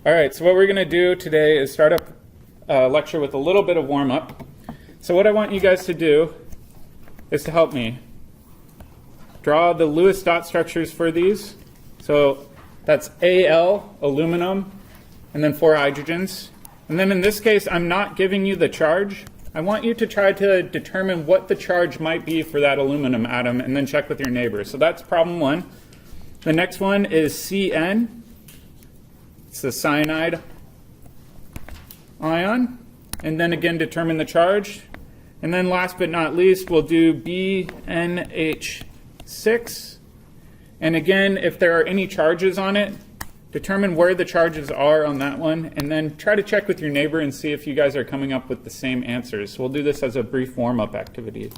All right, so what we're going to do today is start up a lecture with a little bit of warm-up. So what I want you guys to do is to help me draw the Lewis dot structures for these. So that's Al, aluminum, and then 4 hydrogens. And then in this case, I'm not giving you the charge. I want you to try to determine what the charge might be for that aluminum atom and then check with your neighbor. So that's problem 1. The next one is Cn. It's the cyanide ion. And then again, determine the charge. And then last but not least, we'll do BNH6. And again, if there are any charges on it, determine where the charges are on that one, and then try to check with your neighbor and see if you guys are coming up with the same answers. So we'll do this as a brief warm-up activity.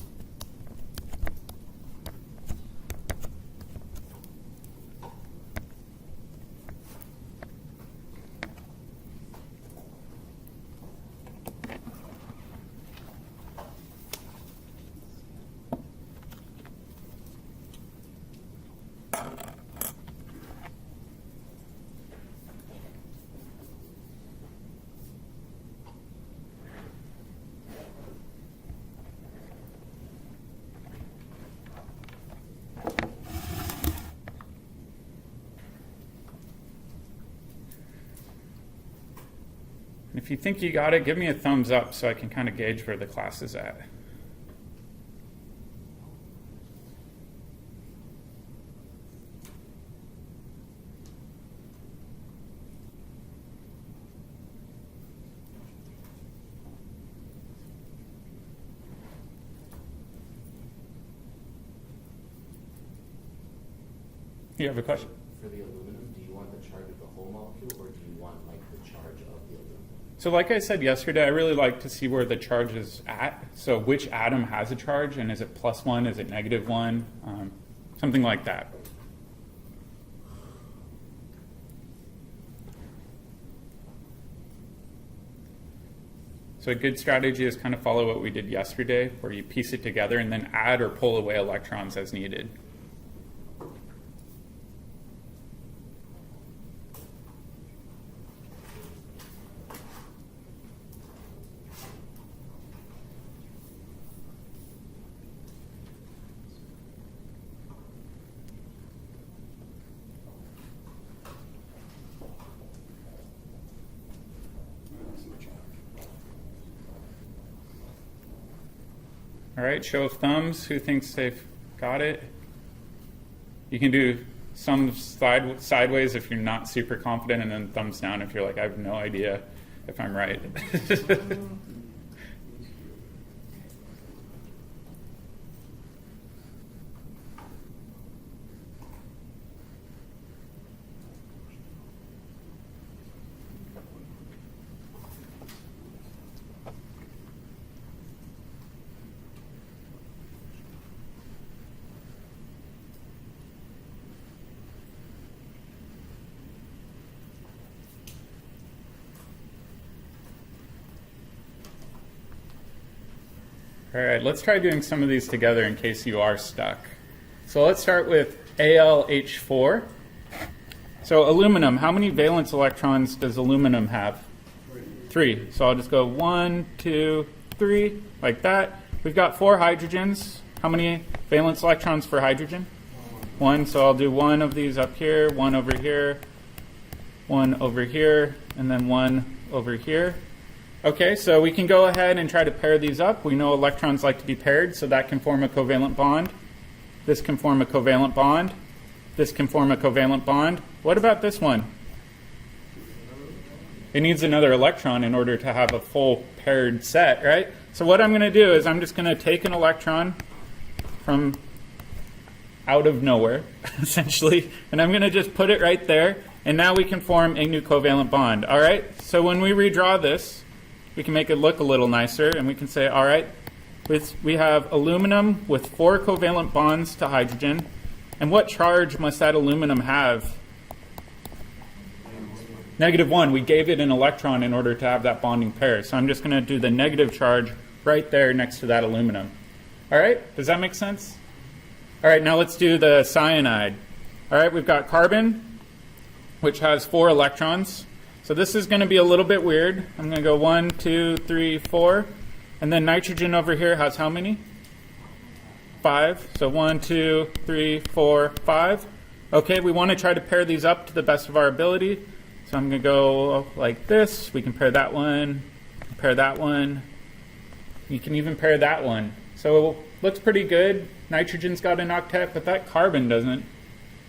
If you think you got it, give me a thumbs up so I can kind of gauge where the class is at. You have a question? For the aluminum, do you want the charge of the whole molecule, or do you want like the charge of the aluminum? So like I said yesterday, I really like to see where the charge is at. So which atom has a charge, and is it +1, is it -1, something like that. So a good strategy is kind of follow what we did yesterday, where you piece it together and then add or pull away electrons as needed. All right, show of thumbs. Who thinks they've got it? You can do some sideways if you're not super confident, and then thumbs down if you're like, I have no idea if I'm right. All right, let's try doing some of these together in case you are stuck. So let's start with AlH4. So aluminum, how many valence electrons does aluminum have? 3. So I'll just go 1, 2, 3, like that. We've got 4 hydrogens. How many valence electrons for hydrogen? 1. So I'll do 1 of these up here, 1 over here, 1 over here, and then 1 over here. Okay, so we can go ahead and try to pair these up. We know electrons like to be paired, so that can form a covalent bond. This can form a covalent bond. This can form a covalent bond. What about this one? It needs another electron in order to have a full paired set, right? So what I'm going to do is I'm just going to take an electron from out of nowhere, essentially, and I'm going to just put it right there, and now we can form a new covalent bond. All right, so when we redraw this, we can make it look a little nicer, and we can say, all right, we have aluminum with 4 covalent bonds to hydrogen. And what charge must that aluminum have? -1. We gave it an electron in order to have that bonding pair. So I'm just going to do the negative charge right there next to that aluminum. All right, does that make sense? All right, now let's do the cyanide. All right, we've got carbon, which has 4 electrons. So this is going to be a little bit weird. I'm going to go 1, 2, 3, 4. And then nitrogen over here has how many? 5. So 1, 2, 3, 4, 5. Okay, we want to try to pair these up to the best of our ability. So I'm going to go like this. We can pair that one, pair that one. You can even pair that one. So looks pretty good. Nitrogen's got an octet, but that carbon doesn't.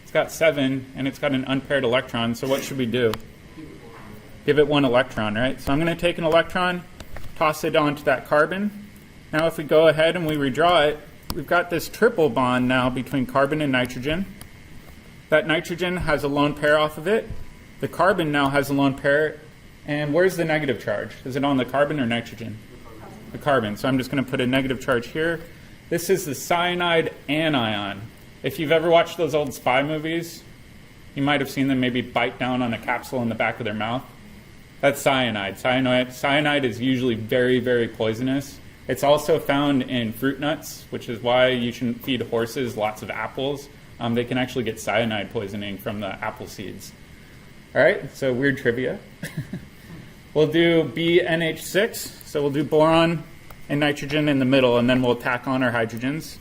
It's got 7, and it's got an unpaired electron. So what should we do? Give it 1 electron, right? So I'm going to take an electron, toss it onto that carbon. Now if we go ahead and we redraw it, we've got this triple bond now between carbon and nitrogen. That nitrogen has a lone pair off of it. The carbon now has a lone pair. And where's the negative charge? Is it on the carbon or nitrogen? The carbon. So I'm just going to put a negative charge here. This is the cyanide anion. If you've ever watched those old spy movies, you might have seen them maybe bite down on a capsule in the back of their mouth. That's cyanide. Cyanide is usually very, very poisonous. It's also found in fruit nuts, which is why you shouldn't feed horses lots of apples. They can actually get cyanide poisoning from the apple seeds. All right, so weird trivia. We'll do BNH6, so we'll do boron and nitrogen in the middle, and then we'll tack on our hydrogens.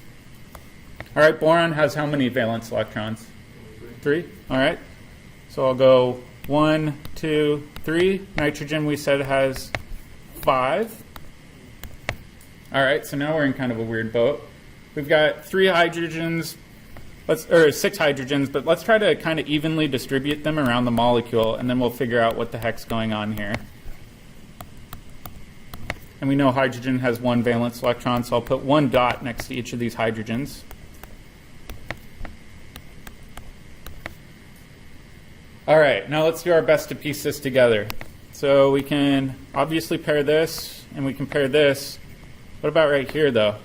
All right, boron has how many valence electrons? 3. All right, so I'll go 1, 2, 3. Nitrogen, we said, has 5. All right, so now we're in kind of a weird boat. We've got 3 hydrogens, or 6 hydrogens, but let's try to kind of evenly distribute them around the molecule, and then we'll figure out what the heck's going on here. And we know hydrogen has 1 valence electron, so I'll put 1 dot next to each of these hydrogens. All right, now let's do our best to piece this together. So we can obviously pair this, and we can pair this. What about right here, though?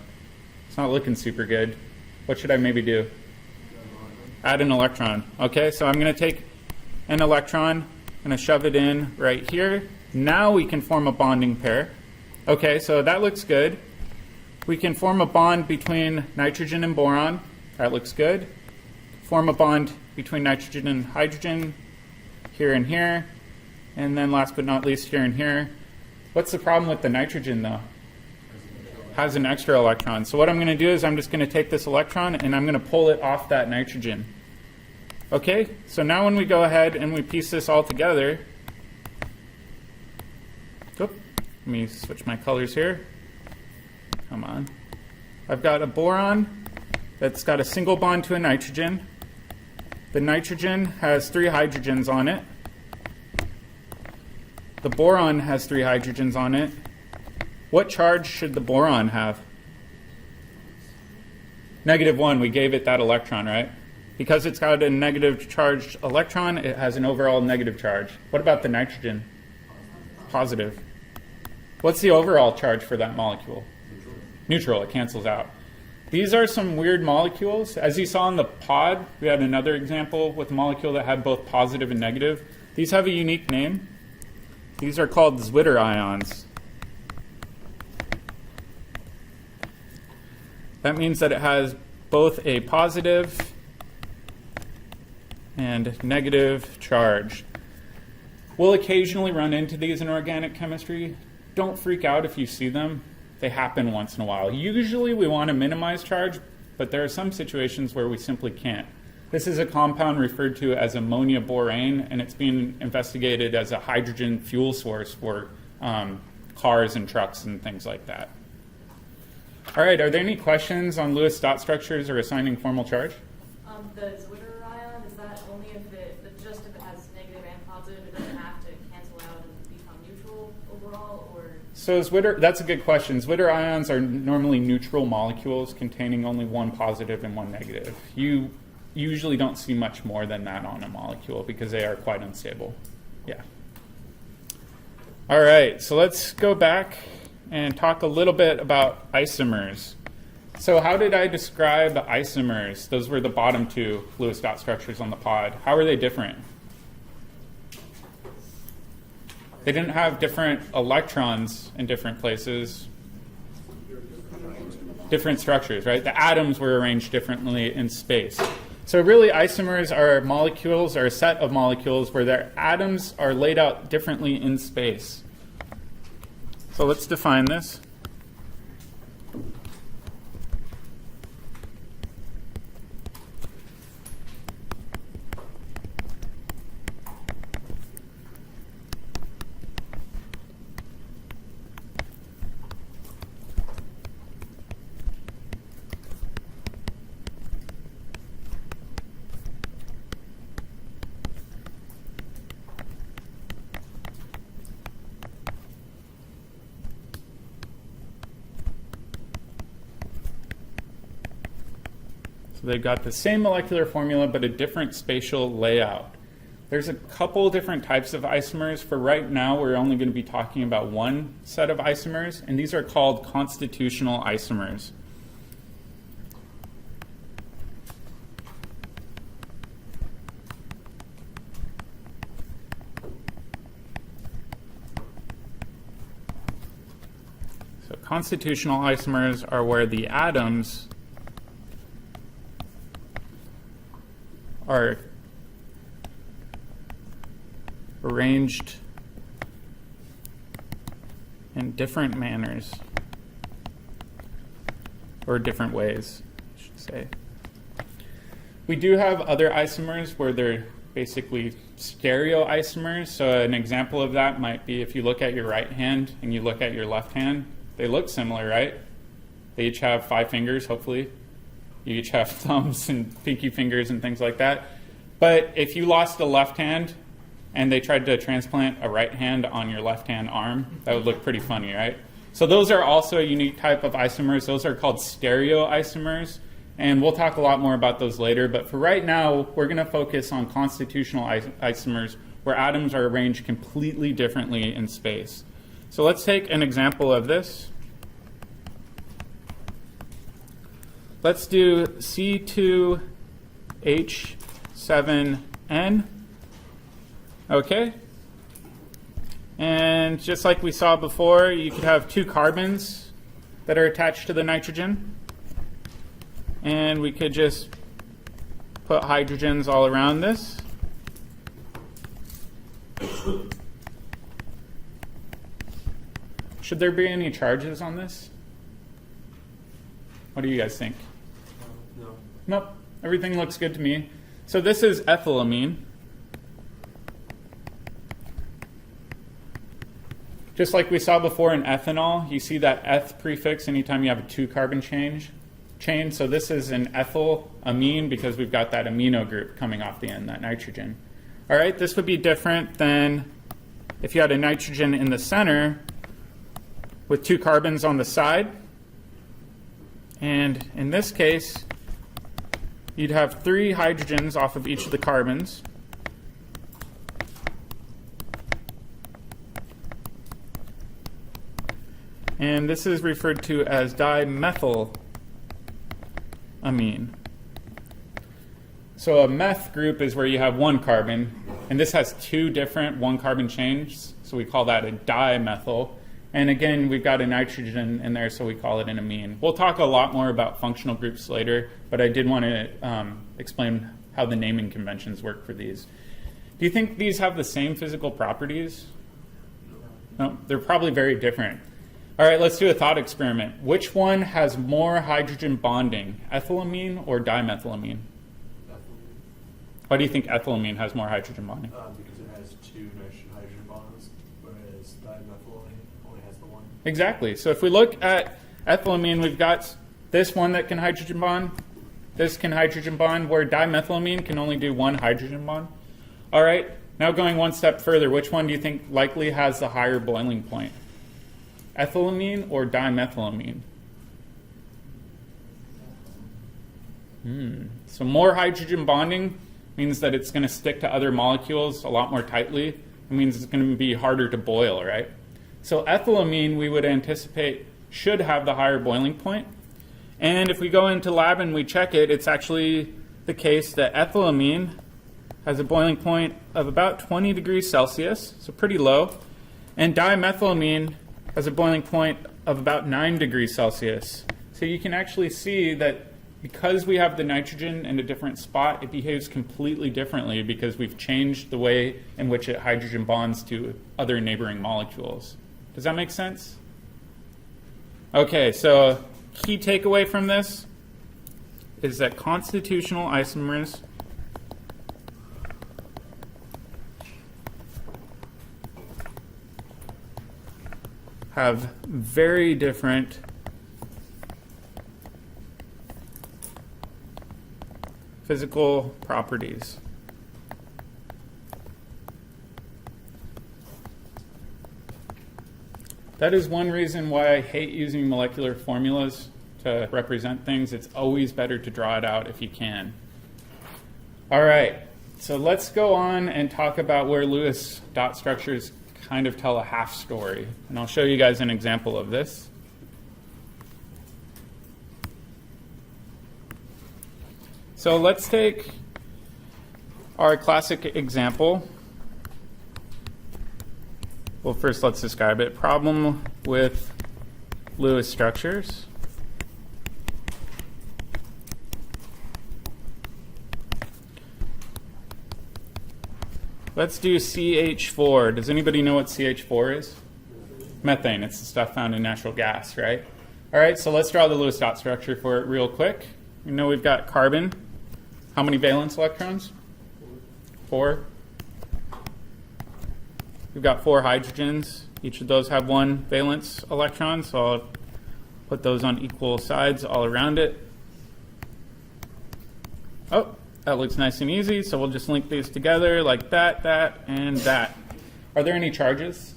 It's not looking super good. What should I maybe do? Add an electron. Okay, so I'm going to take an electron, I'm going to shove it in right here. Now we can form a bonding pair. Okay, so that looks good. We can form a bond between nitrogen and boron. That looks good. Form a bond between nitrogen and hydrogen, here and here. And then last but not least, here and here. What's the problem with the nitrogen, though? Has an extra electron. So what I'm going to do is I'm just going to take this electron and I'm going to pull it off that nitrogen. Okay, so now when we go ahead and we piece this all together, let me switch my colors here. Come on. I've got a boron that's got a single bond to a nitrogen. The nitrogen has 3 hydrogens on it. The boron has 3 hydrogens on it. What charge should the boron have? -1. We gave it that electron, right? Because it's got a negative charged electron, it has an overall negative charge. What about the nitrogen? Positive. What's the overall charge for that molecule? Neutral. It cancels out. These are some weird molecules. As you saw in the pod, we had another example with a molecule that had both positive and negative. These have a unique name. These are called Zwitter ions. That means that it has both a positive and negative charge. We'll occasionally run into these in organic chemistry. Don't freak out if you see them. They happen once in a while. Usually we want to minimize charge, but there are some situations where we simply can't. This is a compound referred to as ammonia borane, and it's being investigated as a hydrogen fuel source for cars and trucks and things like that. All right, are there any questions on Lewis dot structures or assigning formal charge? The Zwitter ion, is that only if it has negative and positive, it doesn't have to cancel out and become neutral overall, or? So Zwitter, that's a good question. Zwitter ions are normally neutral molecules containing only 1 positive and 1 negative. You usually don't see much more than that on a molecule because they are quite unstable. Yeah. All right, so let's go back and talk a little bit about isomers. So how did I describe isomers? Those were the bottom 2 Lewis dot structures on the pod. How are they different? They didn't have different electrons in different places. Different structures, right? The atoms were arranged differently in space. So really, isomers are molecules, or a set of molecules where their atoms are laid out differently in space. So let's define this. So they've got the same molecular formula, but a different spatial layout. There's a couple different types of isomers. For right now, we're only going to be talking about one set of isomers, and these are called constitutional isomers. So constitutional isomers are where the atoms are arranged in different manners, or different ways, I should say. We do have other isomers where they're basically stereoisomers. So an example of that might be if you look at your right hand and you look at your left hand, they look similar, right? They each have 5 fingers, hopefully. You each have thumbs and pinky fingers and things like that. But if you lost a left hand and they tried to transplant a right hand on your left hand arm, that would look pretty funny, right? So those are also a unique type of isomers. Those are called stereoisomers. And we'll talk a lot more about those later. But for right now, we're going to focus on constitutional isomers where atoms are arranged completely differently in space. So let's take an example of this. Let's do C2H7N. Okay. And just like we saw before, you could have 2 carbons that are attached to the nitrogen. And we could just put hydrogens all around this. Should there be any charges on this? What do you guys think? No. Nope. Everything looks good to me. So this is ethylamine. Just like we saw before in ethanol, you see that eth prefix anytime you have a 2-carbon chain. So this is an ethylamine because we've got that amino group coming off the end, that nitrogen. All right, this would be different than if you had a nitrogen in the center with 2 carbons on the side. And in this case, you'd have 3 hydrogens off of each of the carbons. And this is referred to as dimethylamine. So a meth group is where you have 1 carbon, and this has 2 different 1-carbon chains, so we call that a dimethyl. And again, we've got a nitrogen in there, so we call it an amine. We'll talk a lot more about functional groups later, but I did want to explain how the naming conventions work for these. Do you think these have the same physical properties? No, they're probably very different. All right, let's do a thought experiment. Which one has more hydrogen bonding, ethylamine or dimethylamine? Why do you think ethylamine has more hydrogen bonding? Because it has 2 nitrogen hydrogen bonds, whereas dimethylamine only has the 1. Exactly. So if we look at ethylamine, we've got this one that can hydrogen bond, this can hydrogen bond, where dimethylamine can only do 1 hydrogen bond. All right, now going one step further, which one do you think likely has the higher boiling point? Ethylamine or dimethylamine? So more hydrogen bonding means that it's going to stick to other molecules a lot more tightly. It means it's going to be harder to boil, right? So ethylamine, we would anticipate, should have the higher boiling point. And if we go into lab and we check it, it's actually the case that ethylamine has a boiling point of about 20 degrees Celsius, so pretty low. And dimethylamine has a boiling point of about 9 degrees Celsius. So you can actually see that because we have the nitrogen in a different spot, it behaves completely differently because we've changed the way in which it hydrogen bonds to other neighboring molecules. Does that make sense? Okay, so key takeaway from this is that constitutional isomers have very different physical properties. That is one reason why I hate using molecular formulas to represent things. It's always better to draw it out if you can. All right, so let's go on and talk about where Lewis dot structures kind of tell a half story. And I'll show you guys an example of this. So let's take our classic example. Well, first let's describe it. Problem with Lewis structures. Let's do CH4. Does anybody know what CH4 is? Methane. It's the stuff found in natural gas, right? All right, so let's draw the Lewis dot structure for it real quick. We know we've got carbon. How many valence electrons? 4. We've got 4 hydrogens. Each of those have 1 valence electron, so I'll put those on equal sides all around it. Oh, that looks nice and easy, so we'll just link these together like that, that, and that. Are there any charges?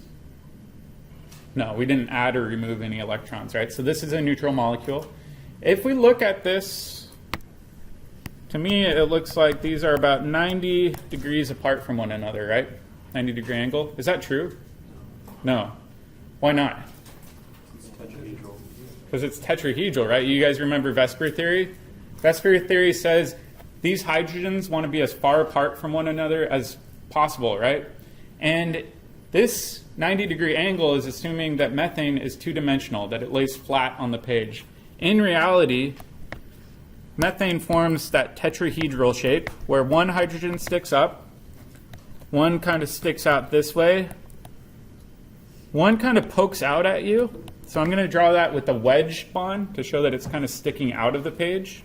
No, we didn't add or remove any electrons, right? So this is a neutral molecule. If we look at this, to me it looks like these are about 90 degrees apart from one another, right? 90-degree angle. Is that true? No. Why not? It's tetrahedral. Because it's tetrahedral, right? You guys remember VSEPR theory? VSEPR theory says these hydrogens want to be as far apart from one another as possible, right? And this 90-degree angle is assuming that methane is two-dimensional, that it lays flat on the page. In reality, methane forms that tetrahedral shape where one hydrogen sticks up, one kind of sticks out this way, one kind of pokes out at you. So I'm going to draw that with a wedge bond to show that it's kind of sticking out of the page.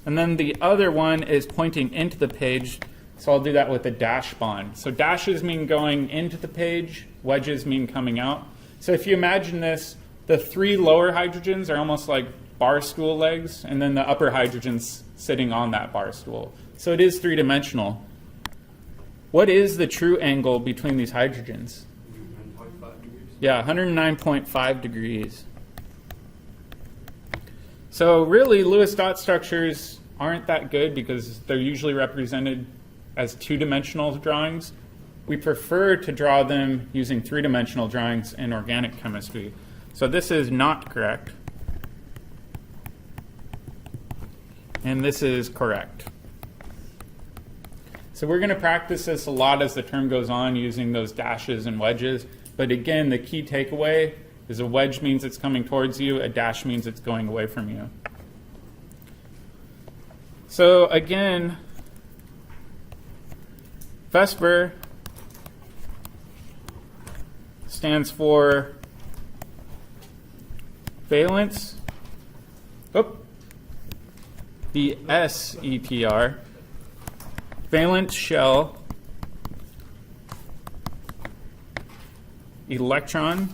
And then the other one is pointing into the page, so I'll do that with a dash bond. So dashes mean going into the page, wedges mean coming out. So if you imagine this, the 3 lower hydrogens are almost like bar stool legs, and then the upper hydrogen's sitting on that bar stool. So it is 3-dimensional. What is the true angle between these hydrogens? 109.5 degrees. Yeah, 109.5 degrees. So really, Lewis dot structures aren't that good because they're usually represented as 2-dimensional drawings. We prefer to draw them using 3-dimensional drawings in organic chemistry. So this is not correct. And this is correct. So we're going to practice this a lot as the term goes on using those dashes and wedges. But again, the key takeaway is a wedge means it's coming towards you, a dash means it's going away from you. So again, VSEPR stands for valence. The SEPR, valence shell electron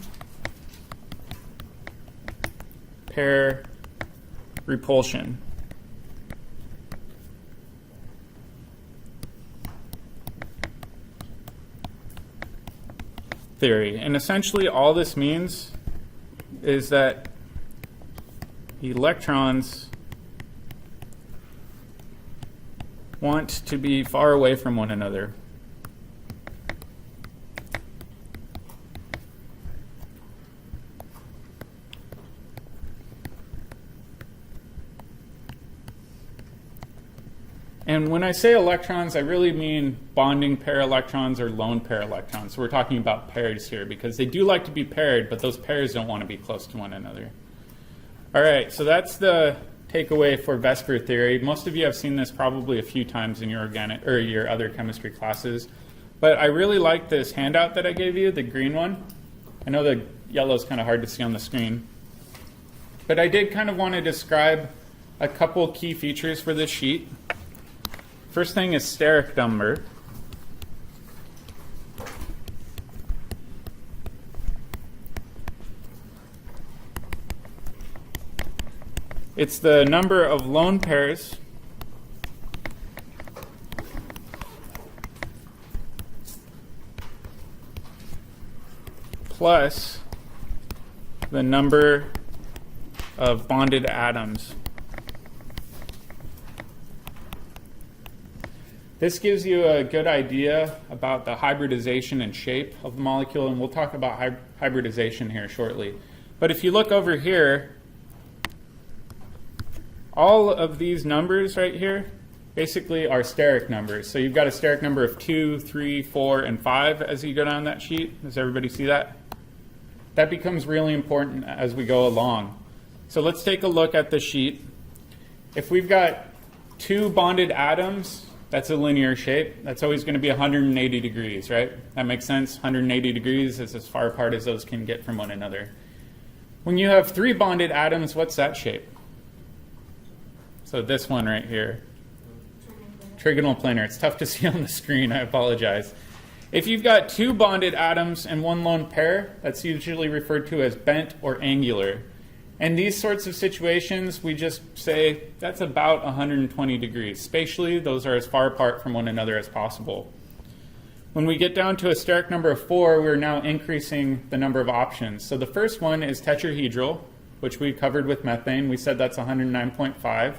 pair repulsion. Theory. And essentially all this means is that electrons want to be far away from one another. And when I say electrons, I really mean bonding pair electrons or lone pair electrons. So we're talking about pairs here because they do like to be paired, but those pairs don't want to be close to one another. All right, so that's the takeaway for VSEPR theory. Most of you have seen this probably a few times in your organic or your other chemistry classes. But I really like this handout that I gave you, the green one. I know the yellow is kind of hard to see on the screen. But I did kind of want to describe a couple key features for this sheet. First thing is steric number. It's the number of lone pairs plus the number of bonded atoms. This gives you a good idea about the hybridization and shape of the molecule, and we'll talk about hybridization here shortly. But if you look over here, all of these numbers right here basically are steric numbers. So you've got a steric number of 2, 3, 4, and 5 as you go down that sheet. Does everybody see that? That becomes really important as we go along. So let's take a look at the sheet. If we've got 2 bonded atoms, that's a linear shape. That's always going to be 180 degrees, right? That makes sense. 180 degrees is as far apart as those can get from one another. When you have 3 bonded atoms, what's that shape? So this one right here, trigonal planar. It's tough to see on the screen, I apologize. If you've got 2 bonded atoms and 1 lone pair, that's usually referred to as bent or angular. And these sorts of situations, we just say that's about 120 degrees. Spatially, those are as far apart from one another as possible. When we get down to a steric number of 4, we're now increasing the number of options. So the first one is tetrahedral, which we covered with methane. We said that's 109.5.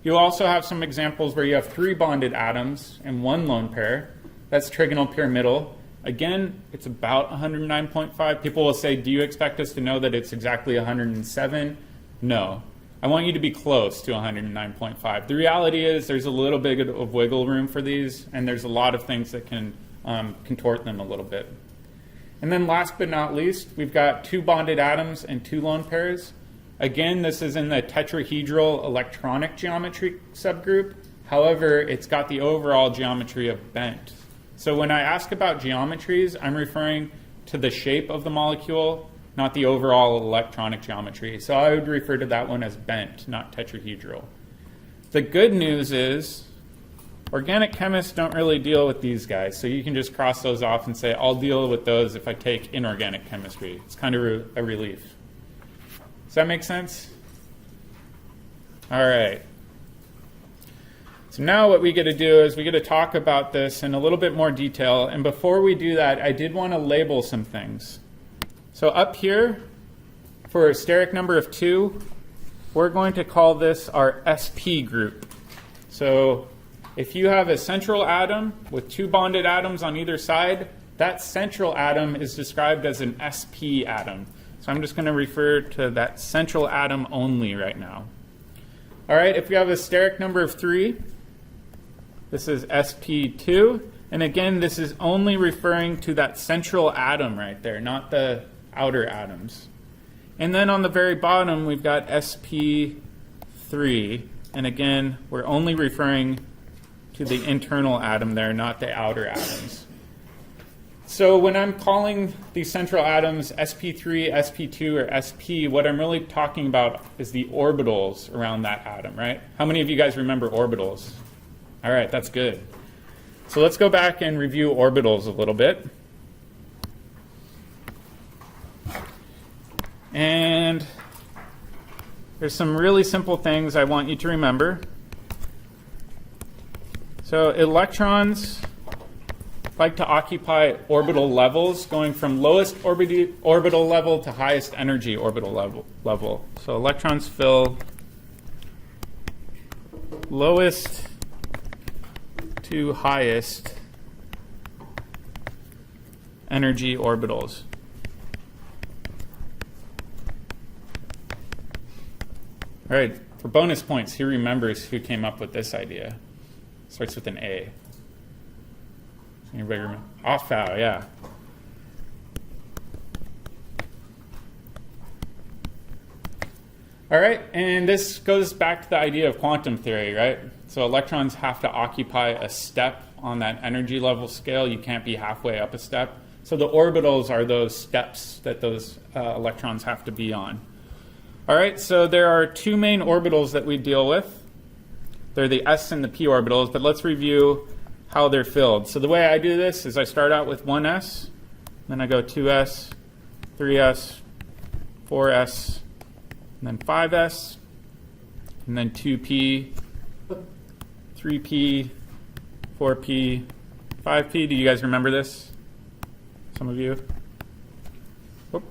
You also have some examples where you have 3 bonded atoms and 1 lone pair. That's trigonal pyramidal. Again, it's about 109.5. People will say, do you expect us to know that it's exactly 107? No. I want you to be close to 109.5. The reality is there's a little bit of wiggle room for these, and there's a lot of things that can contort them a little bit. And then last but not least, we've got 2 bonded atoms and 2 lone pairs. Again, this is in the tetrahedral electronic geometry subgroup. However, it's got the overall geometry of bent. So when I ask about geometries, I'm referring to the shape of the molecule, not the overall electronic geometry. So I would refer to that one as bent, not tetrahedral. The good news is organic chemists don't really deal with these guys. So you can just cross those off and say, I'll deal with those if I take inorganic chemistry. It's kind of a relief. Does that make sense? All right. So now what we get to do is we get to talk about this in a little bit more detail. And before we do that, I did want to label some things. So up here, for a steric number of 2, we're going to call this our sp group. So if you have a central atom with 2 bonded atoms on either side, that central atom is described as an sp atom. So I'm just going to refer to that central atom only right now. All right, if we have a steric number of 3, this is sp2. And again, this is only referring to that central atom right there, not the outer atoms. And then on the very bottom, we've got sp3. And again, we're only referring to the internal atom there, not the outer atoms. So when I'm calling these central atoms sp3, sp2, or sp, what I'm really talking about is the orbitals around that atom, right? How many of you guys remember orbitals? All right, that's good. So let's go back and review orbitals a little bit. And there's some really simple things I want you to remember. So electrons like to occupy orbital levels going from lowest orbital level to highest energy orbital level. So electrons fill lowest to highest energy orbitals. All right, for bonus points, who remembers who came up with this idea? Starts with an A. Anybody remember? Aufbau, yeah. All right, and this goes back to the idea of quantum theory, right? So electrons have to occupy a step on that energy level scale. You can't be halfway up a step. So the orbitals are those steps that those electrons have to be on. All right, so there are two main orbitals that we deal with. They're the s and the p orbitals, but let's review how they're filled. So the way I do this is I start out with 1s, then I go 2s, 3s, 4s, and then 5s, and then 2p, 3p, 4p, 5p. Do you guys remember this? Some of you? Oop.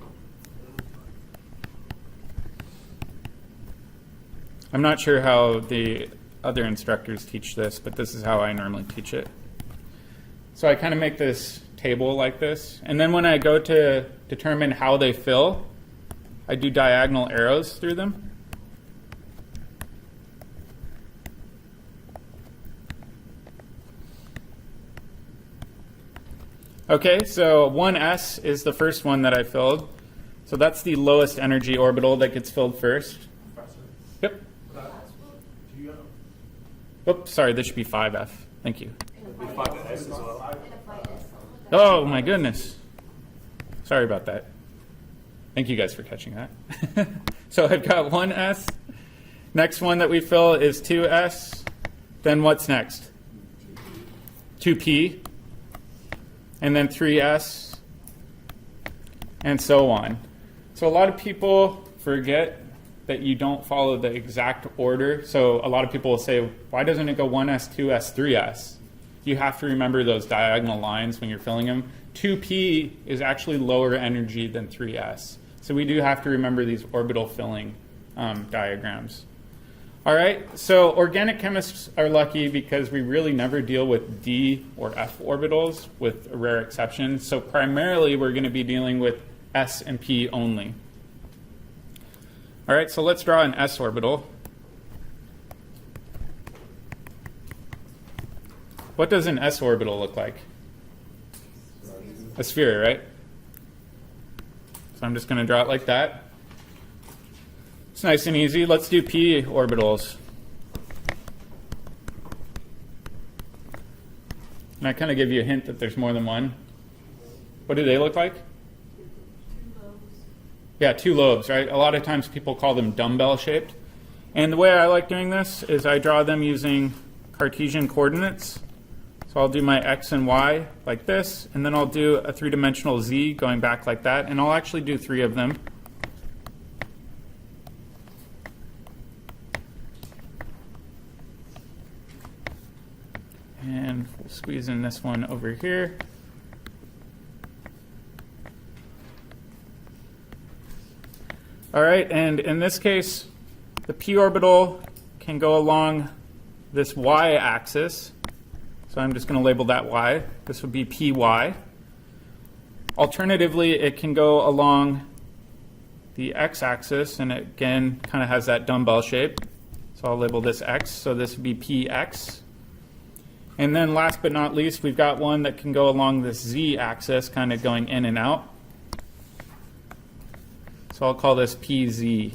I'm not sure how the other instructors teach this, but this is how I normally teach it. So I kind of make this table like this, and then when I go to determine how they fill, I do diagonal arrows through them. Okay, so 1s is the first one that I filled. So that's the lowest energy orbital that gets filled first. Professor, Yep. do you Oops, sorry, this should be 5f. Thank you. be 5s as well? Oh, my goodness. Sorry about that. Thank you guys for catching that. So I've got 1s. Next one that we fill is 2s. Then what's next? 2p. And then 3s. And so on. So a lot of people forget that you don't follow the exact order. So a lot of people will say, why doesn't it go 1s, 2s, 3s? You have to remember those diagonal lines when you're filling them. 2p is actually lower energy than 3s. So we do have to remember these orbital filling diagrams. All right, so organic chemists are lucky because we really never deal with d or f orbitals, with a rare exception. So primarily we're going to be dealing with s and p only. All right, so let's draw an s orbital. What does an s orbital look like? A sphere, right? So I'm just going to draw it like that. It's nice and easy. Let's do p orbitals. And I kind of give you a hint that there's more than one. What do they look like? 2 lobes. Yeah, 2 lobes, right? A lot of times people call them dumbbell shaped. And the way I like doing this is I draw them using Cartesian coordinates. So I'll do my x and y like this, and then I'll do a 3-dimensional z going back like that, and I'll actually do 3 of them. And we'll squeeze in this one over here. All right, and in this case, the p orbital can go along this y-axis. So I'm just going to label that y. This would be py. Alternatively, it can go along the x-axis, and it again kind of has that dumbbell shape. So I'll label this x. So this would be px. And then last but not least, we've got one that can go along this z-axis, kind of going in and out. So I'll call this pz.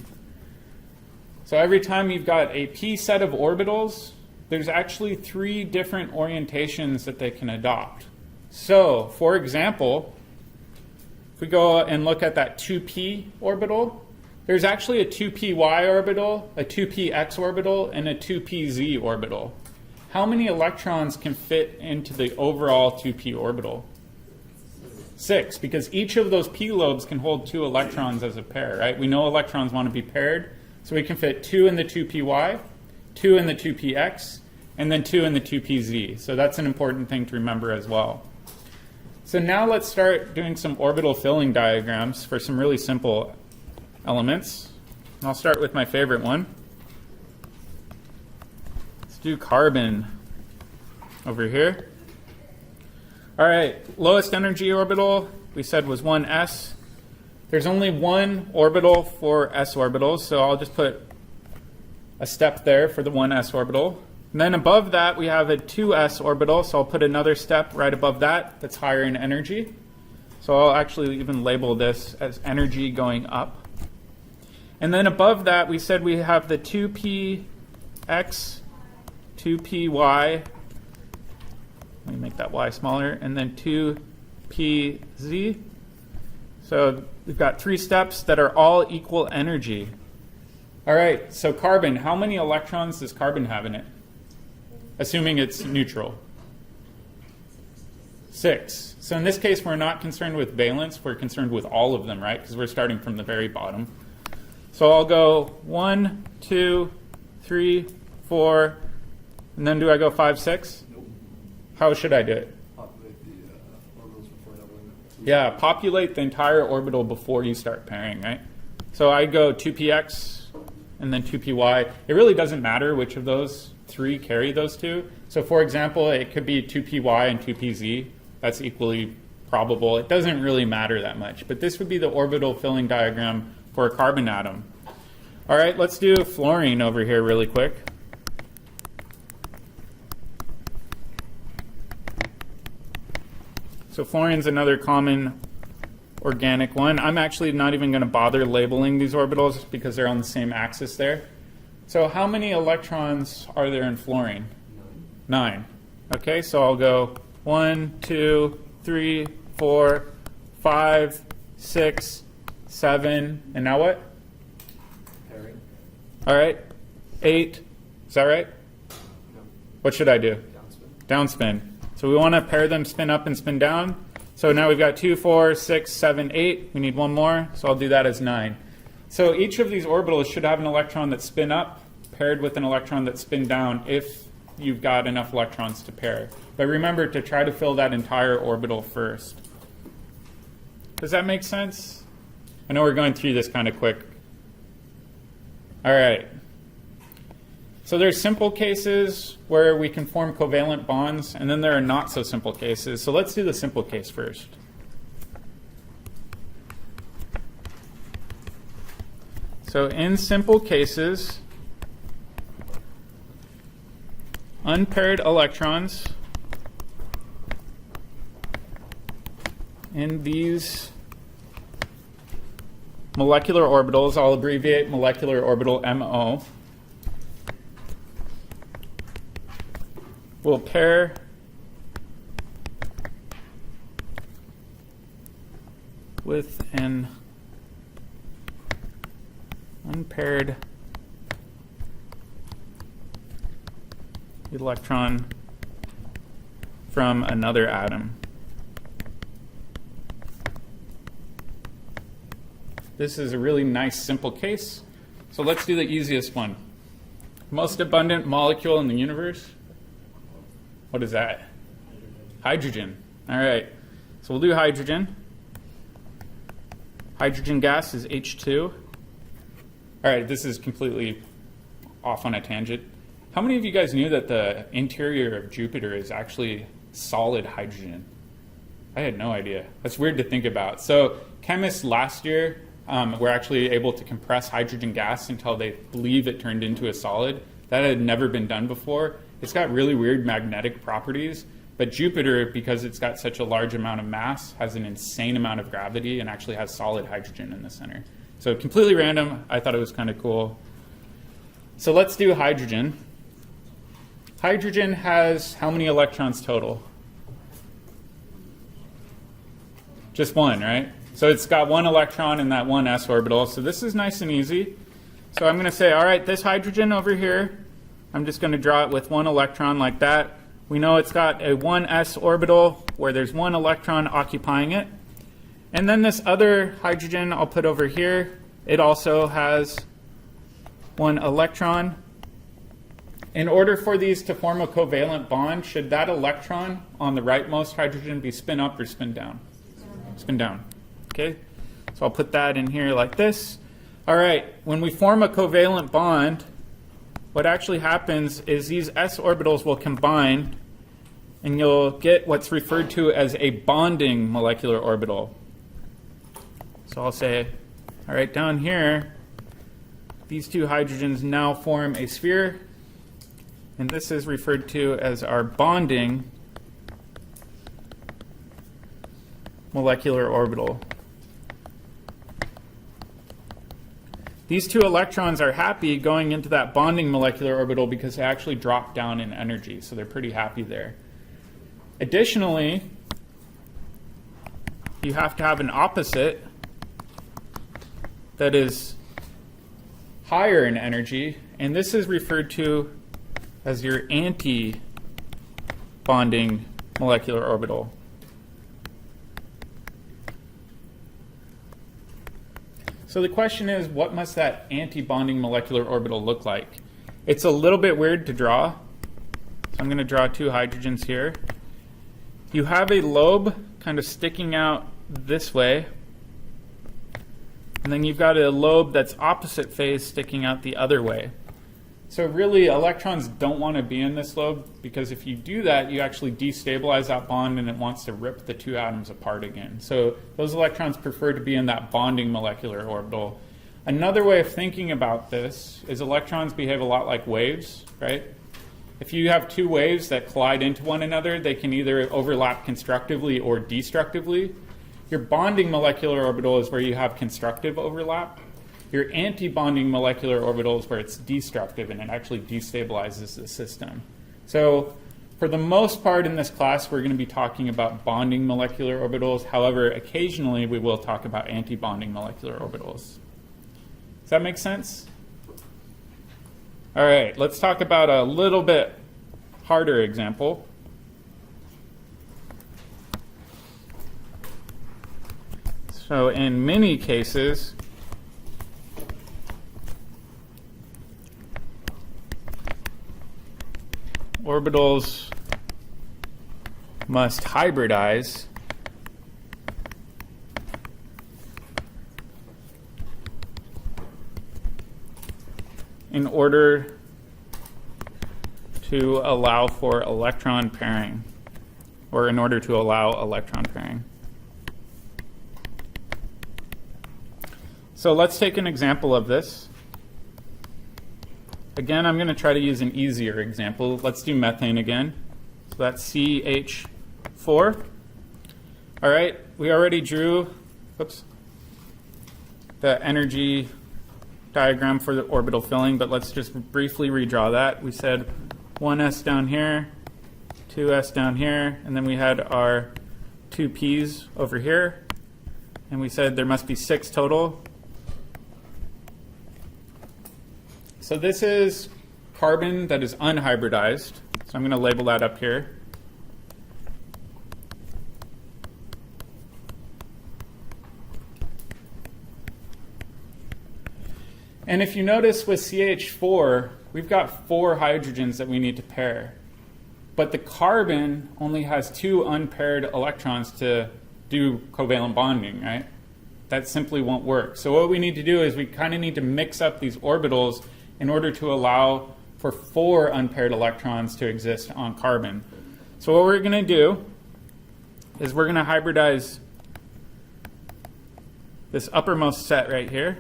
So every time you've got a p set of orbitals, there's actually 3 different orientations that they can adopt. So, for example, if we go and look at that 2p orbital, there's actually a 2py orbital, a 2px orbital, and a 2pz orbital. How many electrons can fit into the overall 2p orbital? 6, because each of those p lobes can hold 2 electrons as a pair, right? We know electrons want to be paired, so we can fit 2 in the 2py, 2 in the 2px, and then 2 in the 2pz. So that's an important thing to remember as well. So now let's start doing some orbital filling diagrams for some really simple elements. And I'll start with my favorite one. Let's do carbon over here. All right, lowest energy orbital we said was 1s. There's only one orbital for s orbitals, so I'll just put a step there for the 1s orbital. And then above that, we have a 2s orbital, so I'll put another step right above that that's higher in energy. So I'll actually even label this as energy going up. And then above that, we said we have the 2px, 2py. Let me make that y smaller, and then 2pz. So we've got 3 steps that are all equal energy. All right, so carbon, how many electrons does carbon have in it? Assuming it's neutral. 6. So in this case, we're not concerned with valence, we're concerned with all of them, right? Because we're starting from the very bottom. So I'll go 1, 2, 3, 4, and then do I go 5, 6? Nope. How should I do it? Populate the orbitals before doubling it. Yeah, populate the entire orbital before you start pairing, right? So I go 2px and then 2py. It really doesn't matter which of those 3 carry those 2. So for example, it could be 2py and 2pz. That's equally probable. It doesn't really matter that much. But this would be the orbital filling diagram for a carbon atom. All right, let's do fluorine over here really quick. So fluorine's another common organic one. I'm actually not even going to bother labeling these orbitals because they're on the same axis there. So how many electrons are there in fluorine? 9. Okay, so I'll go 1, 2, 3, 4, 5, 6, 7, and now what? Pairing. All right, 8. Is that right? No. What should I do? Downspin. Downspin. So we want to pair them spin up and spin down. So now we've got 2, 4, 6, 7, 8. We need one more, so I'll do that as 9. So each of these orbitals should have an electron that's spin up paired with an electron that's spin down if you've got enough electrons to pair. But remember to try to fill that entire orbital first. Does that make sense? I know we're going through this kind of quick. All right. So there's simple cases where we can form covalent bonds, and then there are not so simple cases. So let's do the simple case first. So in simple cases, unpaired electrons in these molecular orbitals, I'll abbreviate molecular orbital MO, will pair with an unpaired electron from another atom. This is a really nice simple case. So let's do the easiest one. Most abundant molecule in the universe. What is that? Hydrogen. All right. So we'll do hydrogen. Hydrogen gas is H2. All right, this is completely off on a tangent. How many of you guys knew that the interior of Jupiter is actually solid hydrogen? I had no idea. That's weird to think about. So chemists last year were actually able to compress hydrogen gas until they believe it turned into a solid. That had never been done before. It's got really weird magnetic properties, but Jupiter, because it's got such a large amount of mass, has an insane amount of gravity and actually has solid hydrogen in the center. So completely random. I thought it was kind of cool. So let's do hydrogen. Hydrogen has how many electrons total? Just one, right? So it's got one electron in that one s orbital. So this is nice and easy. So I'm going to say, all right, this hydrogen over here, I'm just going to draw it with one electron like that. We know it's got a 1s orbital where there's one electron occupying it. And then this other hydrogen I'll put over here. It also has one electron. In order for these to form a covalent bond, should that electron on the rightmost hydrogen be spin up or spin down? Spin down. Okay, so I'll put that in here like this. All right, when we form a covalent bond, what actually happens is these s orbitals will combine, and you'll get what's referred to as a bonding molecular orbital. So I'll say, all right, down here, these two hydrogens now form a sphere, and this is referred to as our bonding molecular orbital. These two electrons are happy going into that bonding molecular orbital because they actually drop down in energy, so they're pretty happy there. Additionally, you have to have an opposite that is higher in energy, and this is referred to as your anti-bonding molecular orbital. So the question is, what must that anti-bonding molecular orbital look like? It's a little bit weird to draw. So I'm going to draw two hydrogens here. You have a lobe kind of sticking out this way. And then you've got a lobe that's opposite phase sticking out the other way. So really, electrons don't want to be in this lobe, because if you do that, you actually destabilize that bond and it wants to rip the two atoms apart again. So those electrons prefer to be in that bonding molecular orbital. Another way of thinking about this is electrons behave a lot like waves, right? If you have two waves that collide into one another, they can either overlap constructively or destructively. Your bonding molecular orbital is where you have constructive overlap. Your anti-bonding molecular orbital is where it's destructive and it actually destabilizes the system. So for the most part in this class, we're going to be talking about bonding molecular orbitals. However, occasionally we will talk about anti-bonding molecular orbitals. Does that make sense? All right, let's talk about a little bit harder example. So in many cases, orbitals must hybridize in order to allow for electron pairing, or in order to allow electron pairing. So let's take an example of this. Again, I'm going to try to use an easier example. Let's do methane again. So that's CH4. All right, we already drew the energy diagram for the orbital filling, but let's just briefly redraw that. We said 1s down here, 2s down here, and then we had our 2p's over here, and we said there must be 6 total. So this is carbon that is unhybridized. So I'm going to label that up here. And if you notice with CH4, we've got 4 hydrogens that we need to pair. But the carbon only has 2 unpaired electrons to do covalent bonding, right? That simply won't work. So what we need to do is we kind of need to mix up these orbitals in order to allow for 4 unpaired electrons to exist on carbon. So what we're going to do is we're going to hybridize this uppermost set right here.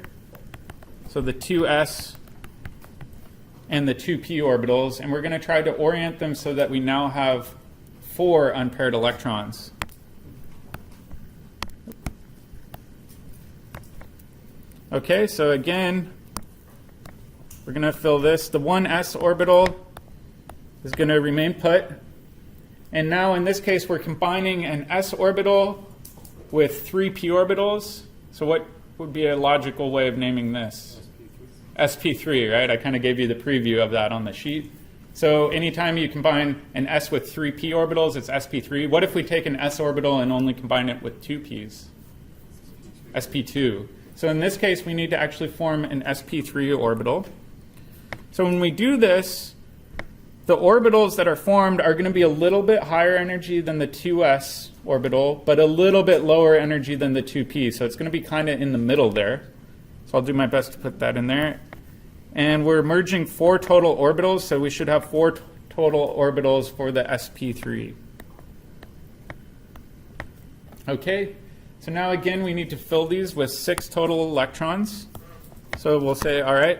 So the 2s and the 2p orbitals, and we're going to try to orient them so that we now have 4 unpaired electrons. Okay, so again, we're going to fill this. The 1s orbital is going to remain put. And now in this case, we're combining an s orbital with 3 p orbitals. So what would be a logical way of naming this? sp3, right? I kind of gave you the preview of that on the sheet. So anytime you combine an s with 3 p orbitals, it's sp3. What if we take an s orbital and only combine it with 2 p's? sp2. So in this case, we need to actually form an sp3 orbital. So when we do this, the orbitals that are formed are going to be a little bit higher energy than the 2s orbital, but a little bit lower energy than the 2p. So it's going to be kind of in the middle there. So I'll do my best to put that in there. And we're merging 4 total orbitals, so we should have 4 total orbitals for the sp3. Okay, so now again we need to fill these with 6 total electrons. So we'll say, all right,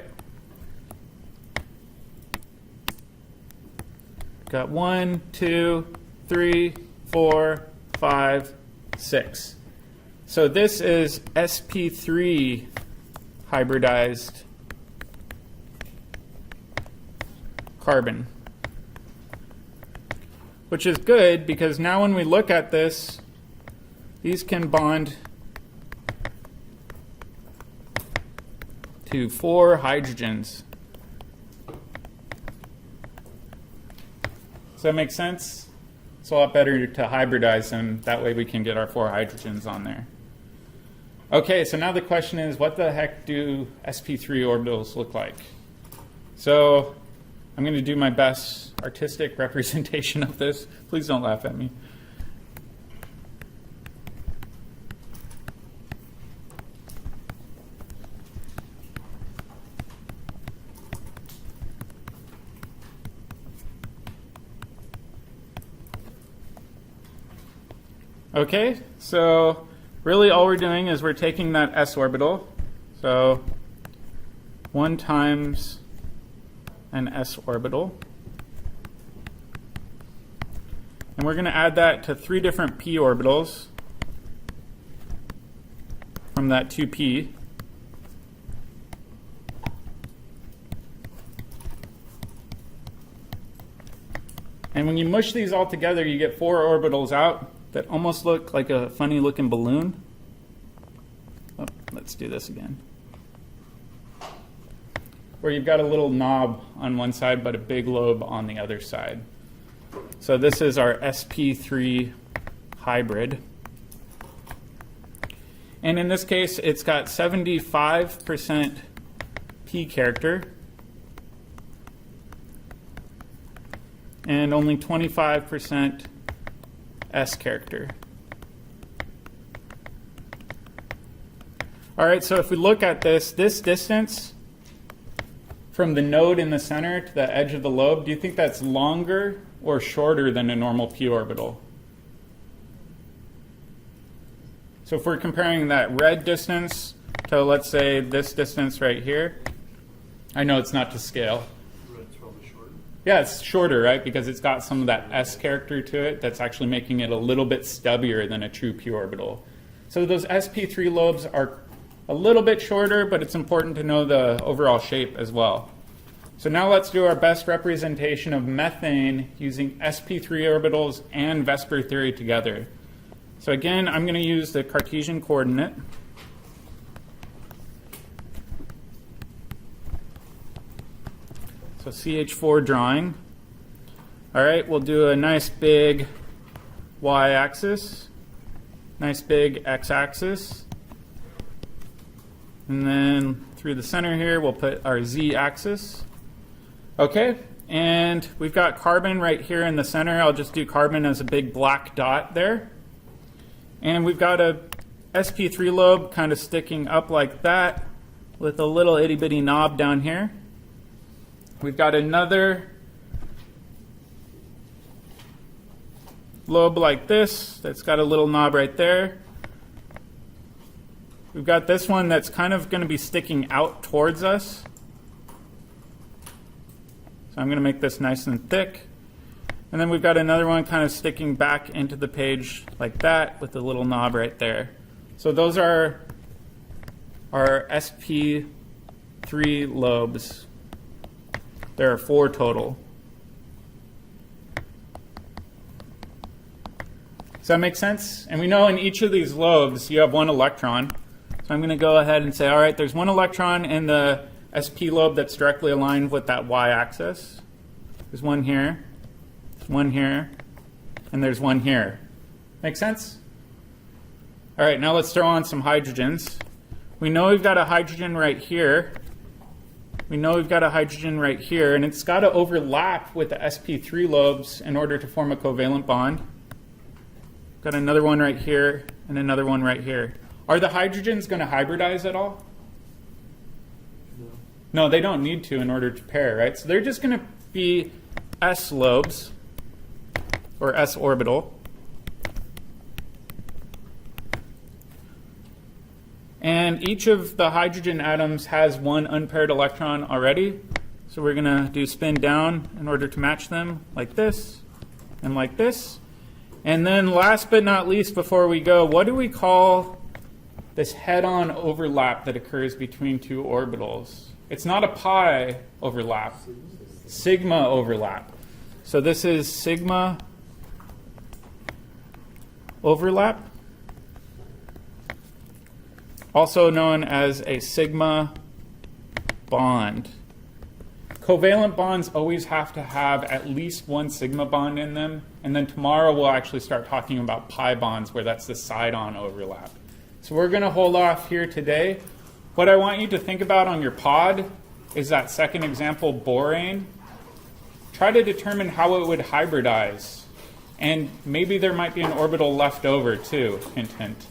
got 1, 2, 3, 4, 5, 6. So this is sp3 hybridized carbon. Which is good because now when we look at this, these can bond to 4 hydrogens. Does that make sense? It's a lot better to hybridize them. That way we can get our 4 hydrogens on there. Okay, so now the question is, what the heck do sp3 orbitals look like? So I'm going to do my best artistic representation of this. Please don't laugh at me. Okay, so really all we're doing is we're taking that s orbital, so 1 times an s orbital, and we're going to add that to 3 different p orbitals from that 2p. And when you mush these all together, you get 4 orbitals out that almost look like a funny looking balloon. Oh, let's do this again. Where you've got a little knob on one side but a big lobe on the other side. So this is our sp3 hybrid. And in this case, it's got 75% p character and only 25% s character. All right, so if we look at this distance from the node in the center to the edge of the lobe, do you think that's longer or shorter than a normal p orbital? So if we're comparing that red distance to, let's say, this distance right here, I know it's not to scale. Red's probably shorter. Yeah, it's shorter, right? Because it's got some of that s character to it that's actually making it a little bit stubbier than a true p orbital. So those sp3 lobes are a little bit shorter, but it's important to know the overall shape as well. So now let's do our best representation of methane using sp3 orbitals and VSEPR theory together. So again, I'm going to use the Cartesian coordinate. So CH4 drawing. All right, we'll do a nice big y-axis, nice big x-axis. And then through the center here, we'll put our z-axis. Okay, and we've got carbon right here in the center. I'll just do carbon as a big black dot there. And we've got a sp3 lobe kind of sticking up like that with a little itty bitty knob down here. We've got another lobe like this that's got a little knob right there. We've got this one that's kind of going to be sticking out towards us. So I'm going to make this nice and thick. And then we've got another one kind of sticking back into the page like that with a little knob right there. So those are our sp3 lobes. There are 4 total. Does that make sense? And we know in each of these lobes you have 1 electron. So I'm going to go ahead and say, all right, there's 1 electron in the sp lobe that's directly aligned with that y-axis. There's 1 here. 1 here, and there's 1 here. Make sense? All right, now let's throw on some hydrogens. We know we've got a hydrogen right here. We know we've got a hydrogen right here, and it's got to overlap with the sp3 lobes in order to form a covalent bond. Got another one right here, and another one right here. Are the hydrogens going to hybridize at all? No, they don't need to in order to pair, right? So they're just going to be s lobes, or s orbital. And each of the hydrogen atoms has 1 unpaired electron already. So we're going to do spin down in order to match them like this and like this. And then last but not least, before we go, what do we call this head-on overlap that occurs between two orbitals. It's not a pi overlap, sigma overlap. So this is sigma overlap, also known as a sigma bond. Covalent bonds always have to have at least one sigma bond in them, and then tomorrow we'll actually start talking about pi bonds where that's the side-on overlap. So we're going to hold off here today. What I want you to think about on your pod is that second example, borane. Try to determine how it would hybridize. And maybe there might be an orbital left over too, hint, hint.